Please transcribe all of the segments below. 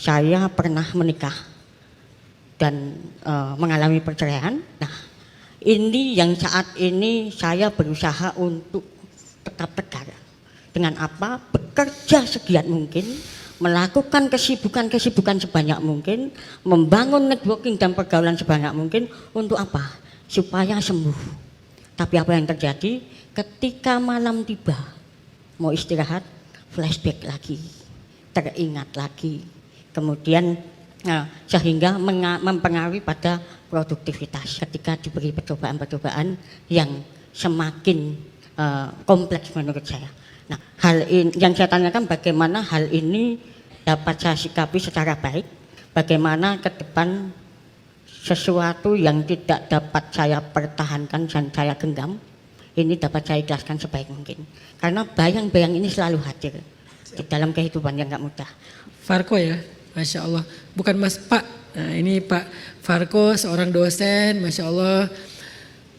Saya pernah menikah dan mengalami perceraian. Nah, ini yang saat ini saya berusaha untuk tetap tegar. Dengan apa? Bekerja segiat mungkin, melakukan kesibukan-kesibukan sebanyak mungkin, membangun networking dan pergaulan sebanyak mungkin. Untuk apa? Supaya sembuh. Tapi apa yang terjadi? Ketika malam tiba, mau istirahat, flashback lagi, teringat lagi. Kemudian sehingga mempengaruhi pada produktivitas ketika diberi percobaan-percobaan yang semakin kompleks menurut saya. Nah, hal ini yang saya tanyakan, bagaimana hal ini dapat saya sikapi secara baik, bagaimana ke depan sesuatu yang tidak dapat saya pertahankan dan saya genggam ini dapat saya ikhlaskan sebaik mungkin, karena bayang-bayang ini selalu hadir di dalam kehidupan yang gak mudah. Farko ya, Masya Allah, bukan Mas Pak. Nah, ini Pak Farko seorang dosen, Masya Allah.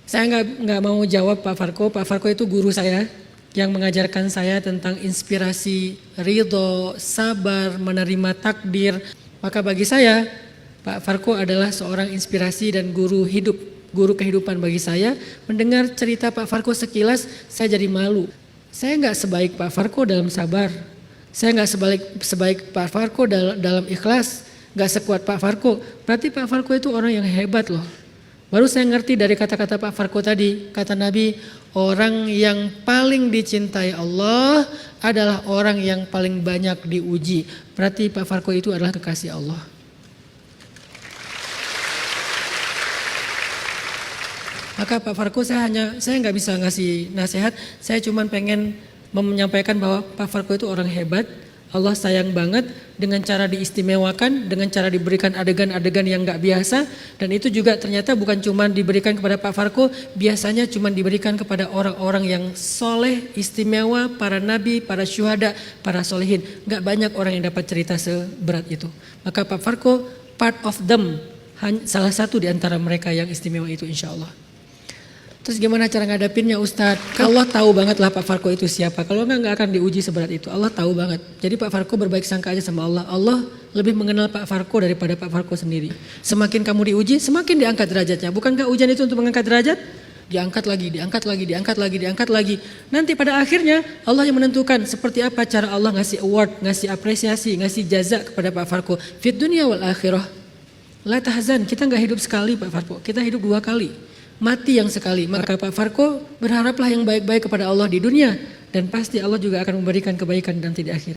Saya nggak mau jawab Pak Farko. Pak Farko itu guru saya yang mengajarkan saya tentang inspirasi, ridho, sabar, menerima takdir. Maka bagi saya Pak Farko adalah seorang inspirasi dan guru hidup, guru kehidupan bagi saya. Mendengar cerita Pak Farko sekilas, saya jadi malu. Saya nggak sebaik Pak Farko dalam sabar. Saya nggak sebaik Pak Farko dalam ikhlas, nggak sekuat Pak Farko. Berarti Pak Farko itu orang yang hebat loh. Baru saya ngerti dari kata-kata Pak Farko tadi, kata Nabi, orang yang paling dicintai Allah adalah orang yang paling banyak diuji. Berarti Pak Farko itu adalah kekasih Allah. Maka Pak Farko saya nggak bisa ngasih nasihat, saya cuma pengen menyampaikan bahwa Pak Farko itu orang hebat, Allah sayang banget dengan cara diistimewakan, dengan cara diberikan adegan-adegan yang gak biasa. Dan itu juga ternyata bukan cuma diberikan kepada Pak Farko, biasanya cuma diberikan kepada orang-orang yang soleh, istimewa, para nabi, para syuhada, para solehin. Gak banyak orang yang dapat cerita seberat itu. Maka Pak Farko part of them, salah satu di antara mereka yang istimewa itu insya Allah. Terus gimana cara ngadapinnya Ustadz? Allah tahu banget lah Pak Farko itu siapa. Kalau nggak akan diuji seberat itu. Allah tahu banget. Jadi Pak Farko berbaik sangka aja sama Allah. Allah lebih mengenal Pak Farko daripada Pak Farko sendiri. Semakin kamu diuji, semakin diangkat derajatnya. Bukankah ujian itu untuk mengangkat derajat? Diangkat lagi, diangkat lagi, diangkat lagi, diangkat lagi. Nanti pada akhirnya Allah yang menentukan seperti apa cara Allah ngasih award, ngasih apresiasi, ngasih jaza kepada Pak Farko. Fit dunia wal akhirah. La tahzan, kita nggak hidup sekali Pak Farko. Kita hidup 2 kali. Mati yang sekali. Maka Pak Farko berharaplah yang baik-baik kepada Allah di dunia. Dan pasti Allah juga akan memberikan kebaikan nanti di akhir.